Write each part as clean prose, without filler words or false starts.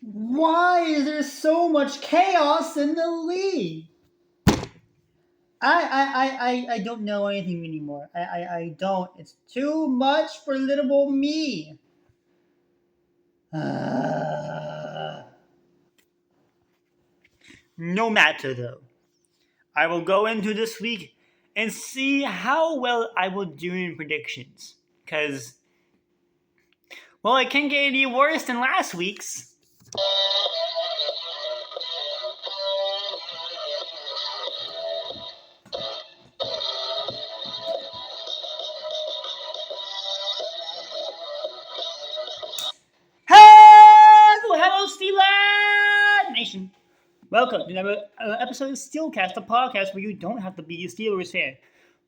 Why is there so much chaos in the league? I don't know anything anymore. I don't. It's too much for little me. No matter though. I will go into this week and see how well I will do in predictions. Because, well, it can get any worse than last week's. Hello, Steelers Nation. Welcome to another episode of Steelcast, a podcast where you don't have to be a Steelers fan.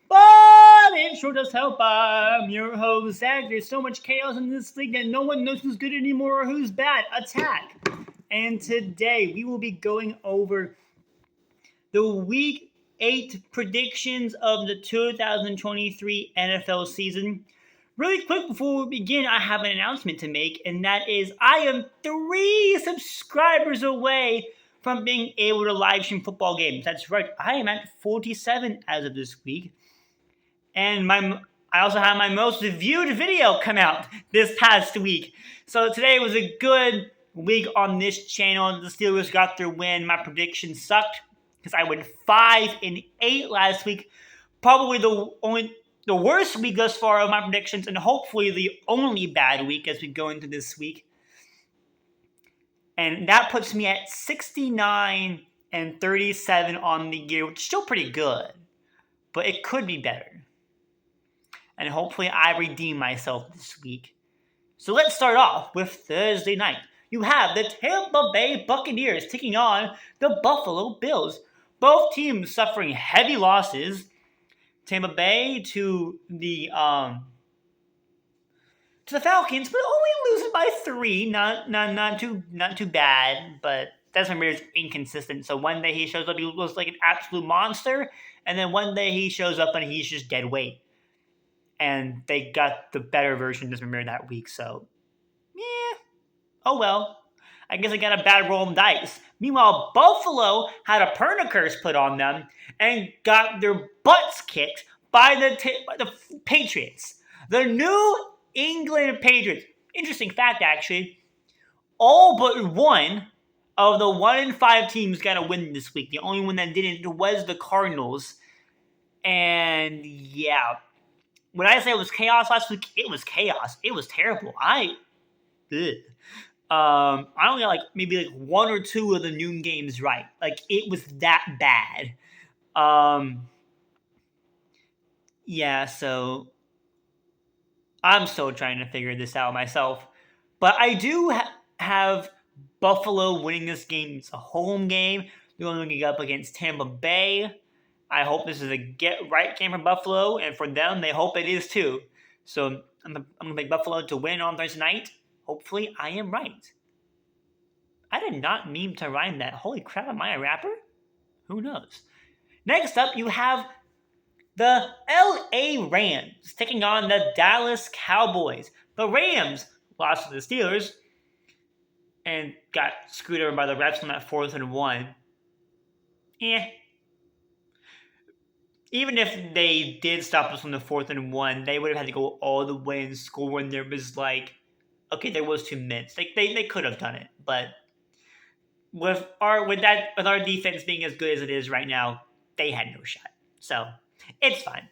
But it sure does help. I'm your host, Zach. There's so much chaos in this league that no one knows who's good anymore or who's bad. Attack! And today we will be going over the Week 8 predictions of the 2023 NFL season. Really quick before we begin, I have an announcement to make, and that is I am 3 subscribers away from being able to live stream football games. That's right, I am at 47 as of this week. And I also had my most viewed video come out this past week. So today was a good week on this channel. The Steelers got their win. My prediction sucked because I went 5-8 last week. Probably the worst week thus far of my predictions, and hopefully the only bad week as we go into this week. And that puts me at 69-37 on the year, which is still pretty good, but it could be better. And hopefully I redeem myself this week. So let's start off with Thursday night. You have the Tampa Bay Buccaneers taking on the Buffalo Bills. Both teams suffering heavy losses. Tampa Bay to the Falcons, but only losing by 3. Not too bad, but Desmond Ridder is inconsistent. So one day he shows up, he looks like an absolute monster, and then one day he shows up and he's just dead weight. And they got the better version of Desmond Ridder that week, so yeah. Oh well. I guess I got a bad roll of dice. Meanwhile, Buffalo had a perna curse put on them and got their butts kicked by the Patriots. The New England Patriots. Interesting fact, actually. All but one of the 1-5 teams got a win this week. The only one that didn't was the Cardinals. And yeah. When I say it was chaos last week, it was chaos. It was terrible. I only got maybe 1 or 2 of the noon games right. It was that bad. Yeah, so I'm still trying to figure this out myself. But I do have Buffalo winning this game. It's a home game. They're going to go up against Tampa Bay. I hope this is a get-right game for Buffalo, and for them, they hope it is too. So I'm going to pick Buffalo to win on Thursday night. Hopefully, I am right. I did not mean to rhyme that. Holy crap, am I a rapper? Who knows? Next up, you have the LA Rams taking on the Dallas Cowboys. The Rams lost to the Steelers and got screwed over by the refs on that 4th and 1. Even if they did stop us on the 4th and 1, they would have had to go all the way and score when there was there was 2 minutes. They could have done it, but with our defense being as good as it is right now, they had no shot. So it's fine.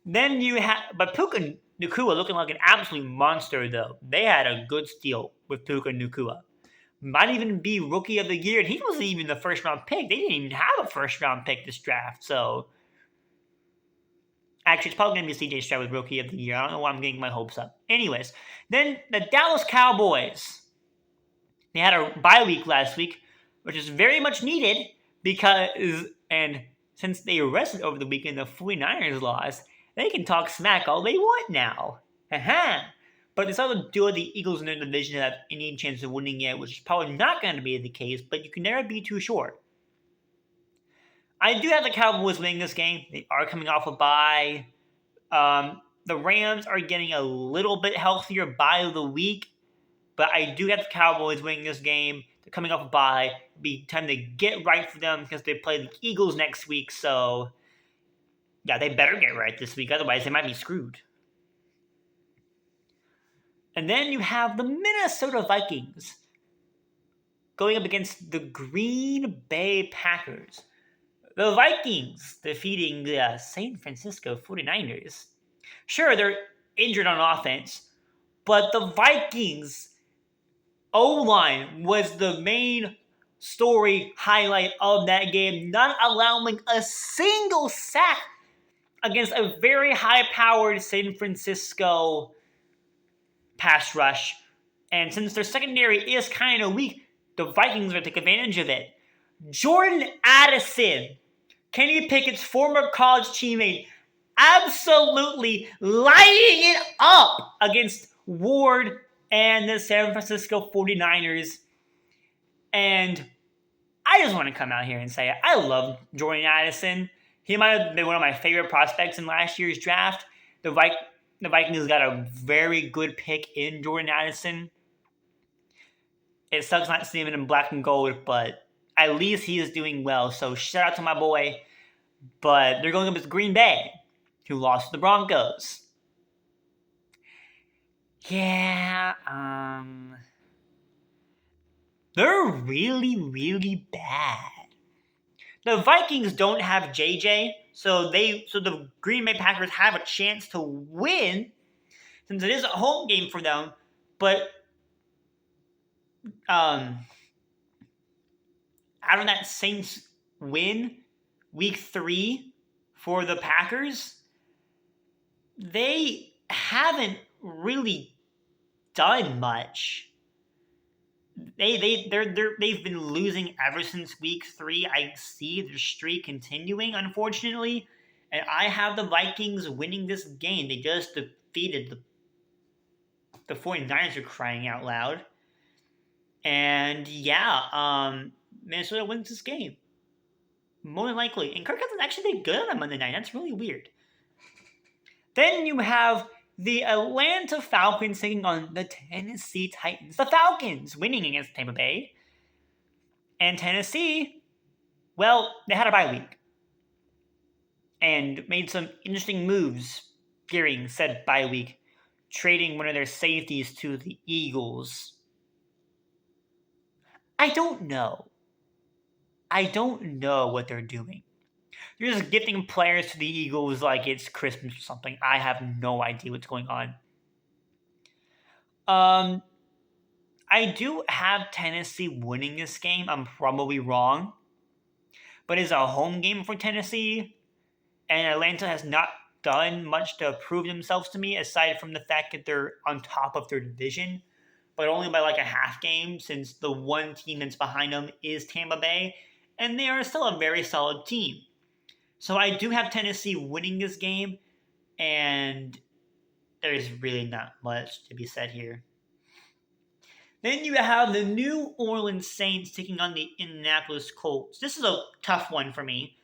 Then you have, but Puka Nacua looking like an absolute monster though. They had a good steal with Puka Nacua. Might even be Rookie of the Year, and he wasn't even the first round pick. They didn't even have a first round pick this draft, so. Actually, it's probably going to be C.J. Stroud with Rookie of the Year. I don't know why I'm getting my hopes up. Anyways, then the Dallas Cowboys. They had a bye week last week, which is very much needed and since they rested over the weekend, the 49ers lost, they can talk smack all they want now. But they still do the Eagles in their division have any chance of winning it, which is probably not going to be the case, but you can never be too sure. I do have the Cowboys winning this game. They are coming off a bye. The Rams are getting a little bit healthier by the week, but I do have the Cowboys winning this game. They're coming off a bye. It'll be time to get right for them because they play the Eagles next week. So, yeah, they better get right this week. Otherwise, they might be screwed. And then you have the Minnesota Vikings going up against the Green Bay Packers. The Vikings defeating the San Francisco 49ers. Sure, they're injured on offense, but the Vikings O-line was the main story highlight of that game, not allowing a single sack against a very high-powered San Francisco pass rush. And since their secondary is kind of weak, the Vikings are going to take advantage of it. Jordan Addison, Kenny Pickett's former college teammate, absolutely lighting it up against Ward and the San Francisco 49ers. And I just want to come out here and say I love Jordan Addison. He might have been one of my favorite prospects in last year's draft. The Vikings got a very good pick in Jordan Addison. It sucks not seeing him in black and gold, but at least he is doing well. So shout out to my boy. But they're going up with Green Bay, who lost to the Broncos. Yeah, they're really, really bad. The Vikings don't have JJ, so the Green Bay Packers have a chance to win, since it is a home game for them. But out of that Saints win, week 3 for the Packers, they haven't really done much. They've been losing ever since week 3. I see their streak continuing, unfortunately, and I have the Vikings winning this game. They just defeated the 49ers, are crying out loud. And yeah, Minnesota wins this game. More than likely. And Kirk Cousins actually did good on a Monday night. That's really weird. Then you have the Atlanta Falcons taking on the Tennessee Titans. The Falcons winning against Tampa Bay. And Tennessee, well, they had a bye week. And made some interesting moves during said bye week, trading one of their safeties to the Eagles. I don't know what they're doing. They're just gifting players to the Eagles like it's Christmas or something. I have no idea what's going on. I do have Tennessee winning this game. I'm probably wrong. But it's a home game for Tennessee. And Atlanta has not done much to prove themselves to me, aside from the fact that they're on top of their division. But only by like a half game, since the one team that's behind them is Tampa Bay. And they are still a very solid team. So I do have Tennessee winning this game, and there's really not much to be said here. Then you have the New Orleans Saints taking on the Indianapolis Colts. This is a tough one for me,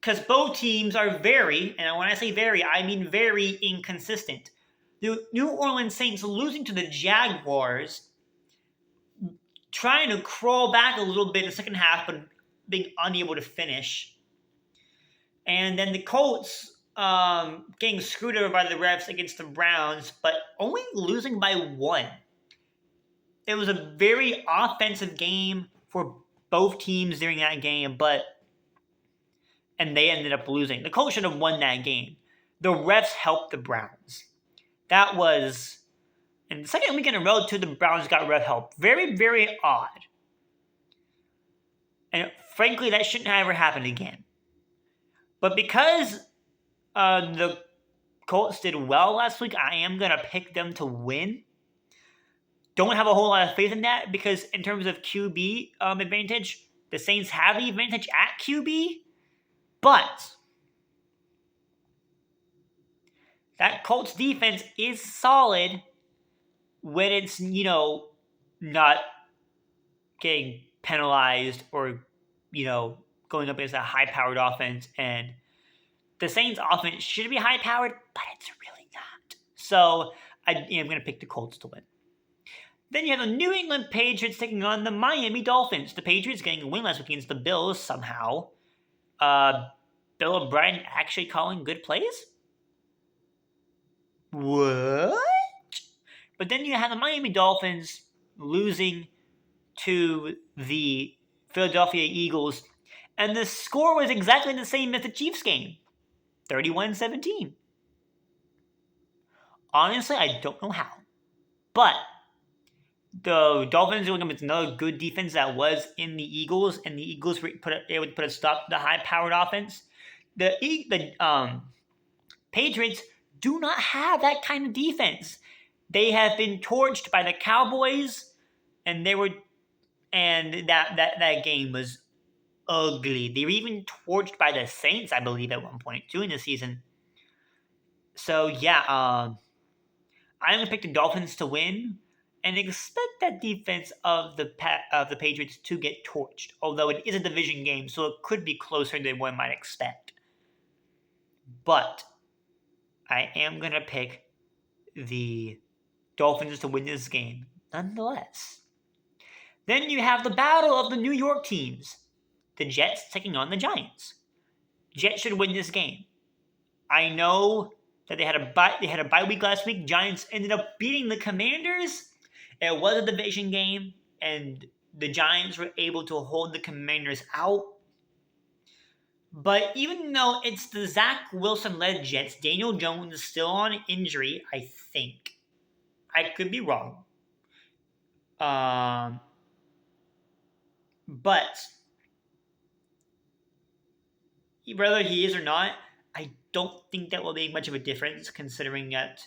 because both teams are very, and when I say very, I mean very inconsistent. The New Orleans Saints losing to the Jaguars, trying to crawl back a little bit in the second half, but being unable to finish. And then the Colts getting screwed over by the refs against the Browns, but only losing by 1. It was a very offensive game for both teams during that game, and they ended up losing. The Colts should have won that game. The refs helped the Browns. That was, in the second week in a row, too, the Browns got ref help. Very, very odd. And frankly, that shouldn't have ever happened again. But because the Colts did well last week, I am going to pick them to win. Don't have a whole lot of faith in that, because in terms of QB advantage, the Saints have the advantage at QB. But that Colts defense is solid when it's, not getting penalized or, going up against a high-powered offense. And the Saints' offense should be high-powered, but it's really not. So I'm going to pick the Colts to win. Then you have the New England Patriots taking on the Miami Dolphins. The Patriots getting a win last week against the Bills somehow. Bill O'Brien actually calling good plays? What? But then you have the Miami Dolphins losing to the Philadelphia Eagles, and the score was exactly the same as the Chiefs game, 31-17. Honestly, I don't know how. But the Dolphins were against another good defense that was in the Eagles, and the Eagles were able to put a stop to the high-powered offense. The Patriots do not have that kind of defense. They have been torched by the Cowboys, and that game was ugly. They were even torched by the Saints, I believe, at one point too in the season. So yeah, I'm gonna pick the Dolphins to win, and expect that defense of the Patriots to get torched. Although it is a division game, so it could be closer than one might expect. But I am gonna pick the Dolphins to win this game, nonetheless. Then you have the battle of the New York teams. The Jets taking on the Giants. Jets should win this game. I know that they had a bye week last week. Giants ended up beating the Commanders. It was a division game, and the Giants were able to hold the Commanders out. But even though it's the Zach Wilson-led Jets, Daniel Jones is still on injury, I think. I could be wrong. But whether he is or not, I don't think that will make much of a difference, considering that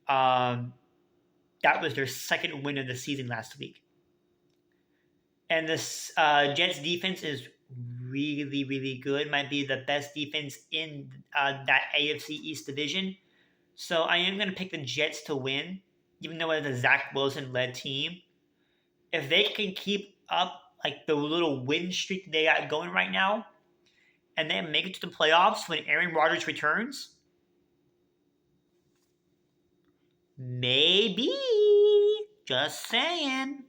that was their second win of the season last week. And this Jets defense is really, really good. Might be the best defense in that AFC East division. So I am going to pick the Jets to win, even though it's a Zach Wilson-led team. If they can keep up like the little win streak they got going right now, and then make it to the playoffs when Aaron Rodgers returns, maybe. Just saying.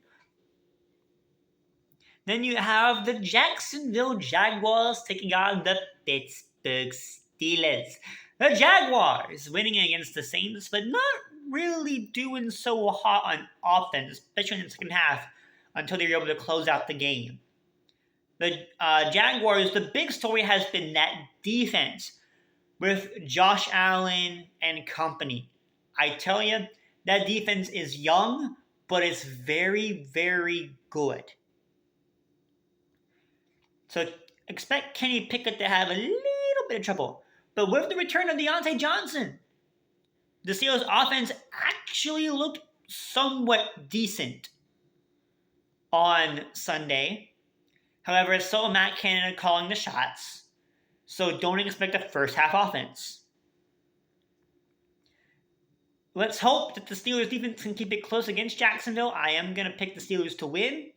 Then you have the Jacksonville Jaguars taking on the Pittsburgh Steelers. The Jaguars winning against the Saints, but not really doing so hot on offense, especially in the second half, until they were able to close out the game. The Jaguars, the big story has been that defense with Josh Allen and company. I tell you, that defense is young, but it's very, very good. So expect Kenny Pickett to have a little bit of trouble. But with the return of Deontay Johnson, the Steelers' offense actually looked somewhat decent on Sunday. However, it's still Matt Canada calling the shots, so don't expect a first half offense. Let's hope that the Steelers defense can keep it close against Jacksonville. I am going to pick the Steelers to win,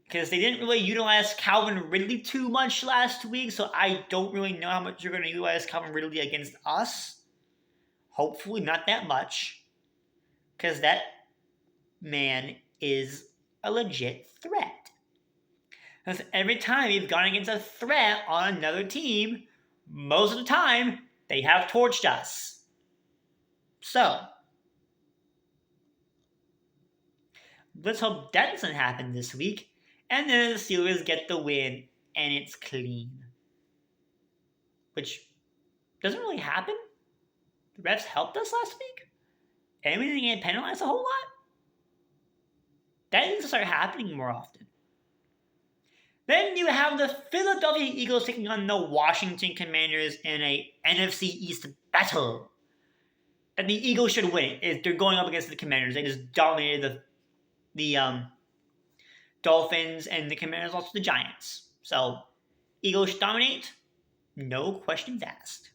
because they didn't really utilize Calvin Ridley too much last week, so I don't really know how much you're going to utilize Calvin Ridley against us. Hopefully not that much, because that man is a legit threat. Because every time we've gone against a threat on another team, most of the time, they have torched us. So, let's hope that doesn't happen this week. And then the Steelers get the win, and it's clean. Which doesn't really happen. The refs helped us last week. And we didn't get penalized a whole lot. That needs to start happening more often. Then you have the Philadelphia Eagles taking on the Washington Commanders in a NFC East battle. And the Eagles should win. They're going up against the Commanders. They just dominated the Dolphins, and the Commanders lost to the Giants. So, Eagles should dominate. No questions asked.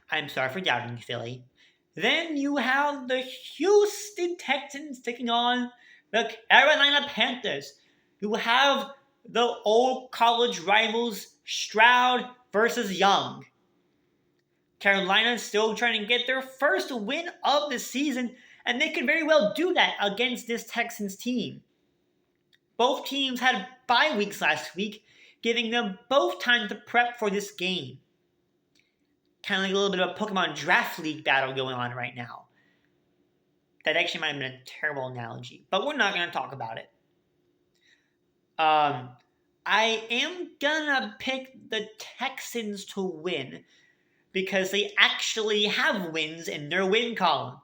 I'm sorry for doubting Philly. Then you have the Houston Texans taking on the Carolina Panthers, who have the old college rivals Stroud versus Young. Carolina still trying to get their first win of the season And they could very well do that against this Texans team. Both teams had bye weeks last week, giving them both time to prep for this game. Kind of like a little bit of a Pokemon Draft League battle going on right now. That actually might have been a terrible analogy, but we're not going to talk about it. I am going to pick the Texans to win because they actually have wins in their win column.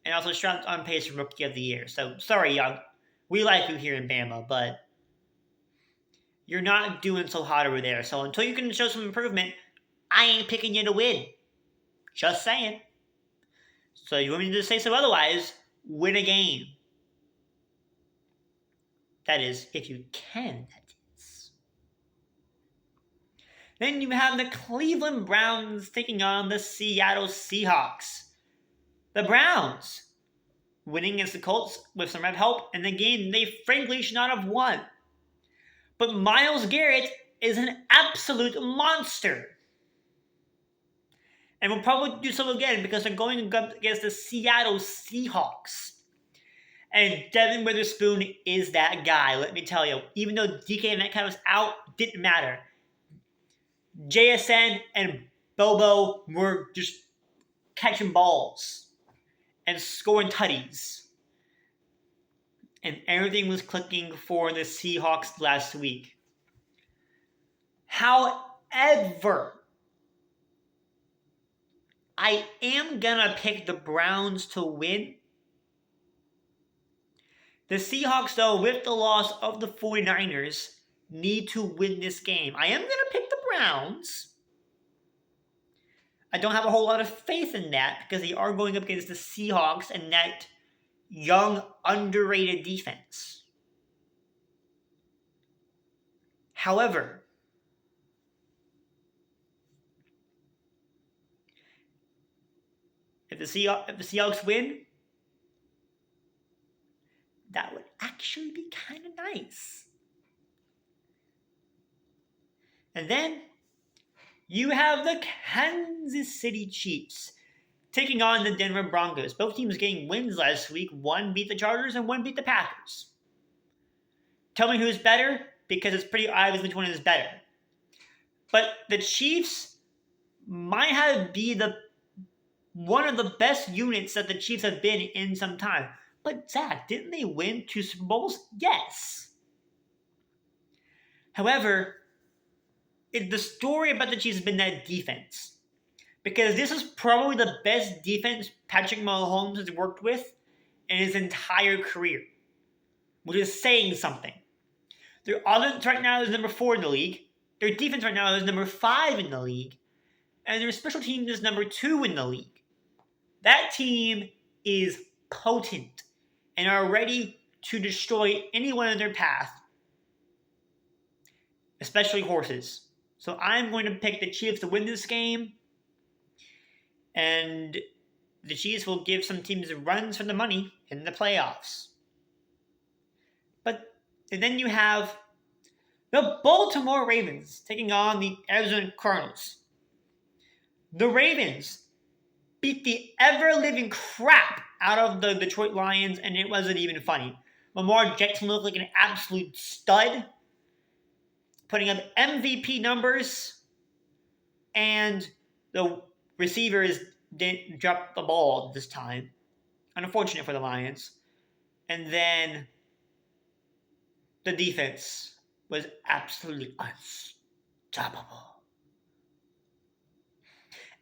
And also Stroud's on pace for Rookie of the Year. So, sorry, Young. We like you here in Bama, but you're not doing so hot over there. So until you can show some improvement, I ain't picking you to win. Just saying. So you want me to say so otherwise, win a game. That is, if you can, that is. Then you have the Cleveland Browns taking on the Seattle Seahawks. The Browns winning against the Colts with some rep help in the game they frankly should not have won. But Myles Garrett is an absolute monster. And will probably do so again because they're going up against the Seattle Seahawks. And Devin Witherspoon is that guy, let me tell you. Even though DK Metcalf was out, didn't matter. JSN and Bobo were just catching balls and scoring tutties. And everything was clicking for the Seahawks last week. However, I am going to pick the Browns to win. The Seahawks, though, with the loss of the 49ers, need to win this game. I am going to pick the Browns. I don't have a whole lot of faith in that because they are going up against the Seahawks and that young, underrated defense. However, if the Seahawks win, that would actually be kind of nice. And then you have the Kansas City Chiefs taking on the Denver Broncos. Both teams getting wins last week. One beat the Chargers and one beat the Packers. Tell me who's better, because it's pretty obvious which one is better. But the Chiefs might have be one of the best units that the Chiefs have been in some time. But Zach, didn't they win 2 Super Bowls? Yes. However, the story about the Chiefs has been that defense. Because this is probably the best defense Patrick Mahomes has worked with in his entire career. Which is saying something. Their offense right now is number 4 in the league. Their defense right now is number 5 in the league. And their special team is number 2 in the league. That team is potent and are ready to destroy anyone in their path. Especially horses. So I'm going to pick the Chiefs to win this game. And the Chiefs will give some teams runs for the money in the playoffs. And then you have the Baltimore Ravens taking on the Arizona Cardinals. The Ravens beat the ever-living crap out of the Detroit Lions, and it wasn't even funny. Lamar Jackson looked like an absolute stud, putting up MVP numbers, and the receivers didn't drop the ball this time. Unfortunate for the Lions. And then the defense was absolutely unstoppable.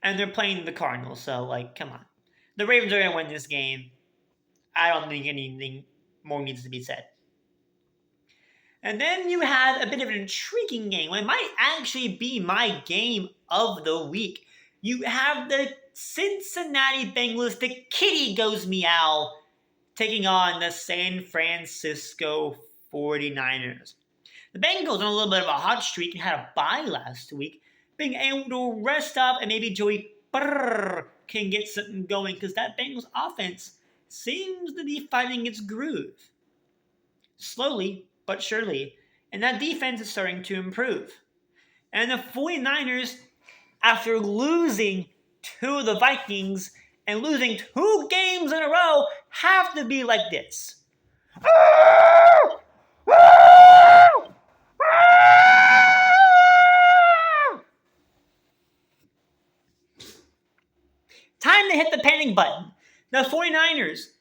And they're playing the Cardinals, so, come on. The Ravens are going to win this game. I don't think anything more needs to be said. And then you had a bit of an intriguing game. It might actually be my game of the week. You have the Cincinnati Bengals, the kitty goes meow, taking on the San Francisco 49ers. The Bengals on a little bit of a hot streak and had a bye last week, being able to rest up and maybe Joey can get something going because that Bengals offense seems to be finding its groove. Slowly but surely. And that defense is starting to improve. And the 49ers, after losing to the Vikings and losing 2 games in a row have to be like this. Time to hit the panic button. The 49ers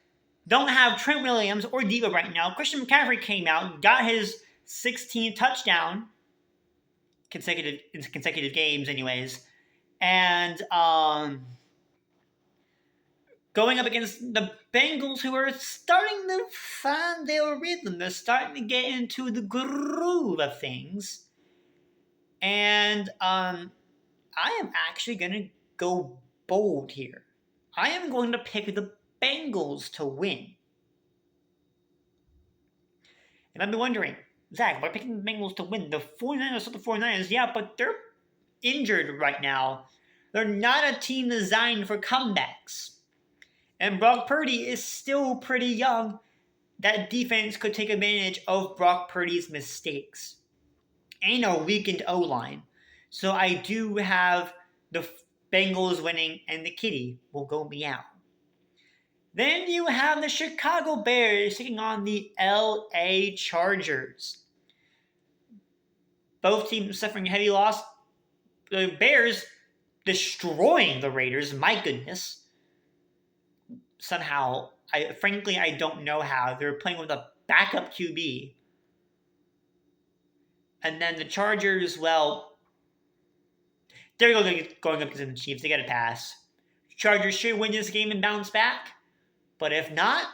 don't have Trent Williams or Debo right now. Christian McCaffrey came out, got his 16th touchdown, consecutive games anyways, and going up against the Bengals, who are starting to find their rhythm. They're starting to get into the groove of things. And I am actually going to go bold here. I am going to pick the Bengals to win. And I've been wondering, Zach, why picking the Bengals to win? The 49ers are the 49ers, yeah, but they're injured right now. They're not a team designed for comebacks. And Brock Purdy is still pretty young. That defense could take advantage of Brock Purdy's mistakes. And a weakened O-line. So I do have the Bengals winning, and the kitty will go meow. Then you have the Chicago Bears taking on the LA Chargers. Both teams suffering a heavy loss. The Bears destroying the Raiders, my goodness. Somehow, I don't know how. They're playing with a backup QB. And then the Chargers, well, they're going up against the Chiefs. They got to pass. Chargers should win this game and bounce back. But if not,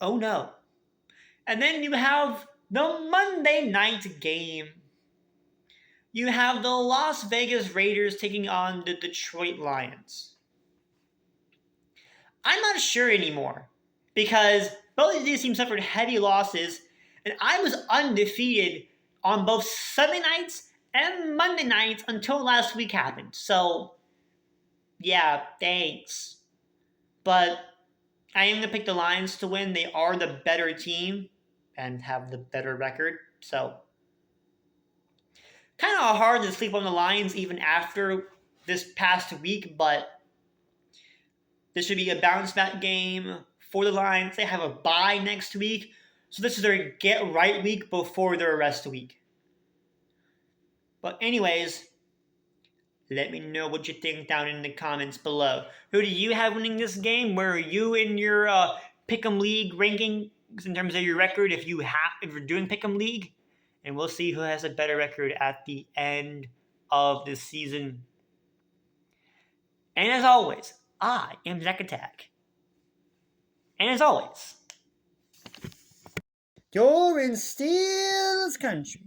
oh no. And then you have the Monday night game. You have the Las Vegas Raiders taking on the Detroit Lions. I'm not sure anymore, because both of these teams suffered heavy losses, and I was undefeated on both Sunday nights and Monday nights until last week happened. So, yeah, thanks. But I am going to pick the Lions to win. They are the better team and have the better record. So, kind of hard to sleep on the Lions even after this past week, but this should be a bounce back game for the Lions. They have a bye next week, so this is their get right week before their rest week. But anyways, let me know what you think down in the comments below. Who do you have winning this game? Where are you in your Pick'em League ranking in terms of your record if you're doing Pick'em League? And we'll see who has a better record at the end of the season. And as always, I am Zack Attack. And as always, you're in Steel's country.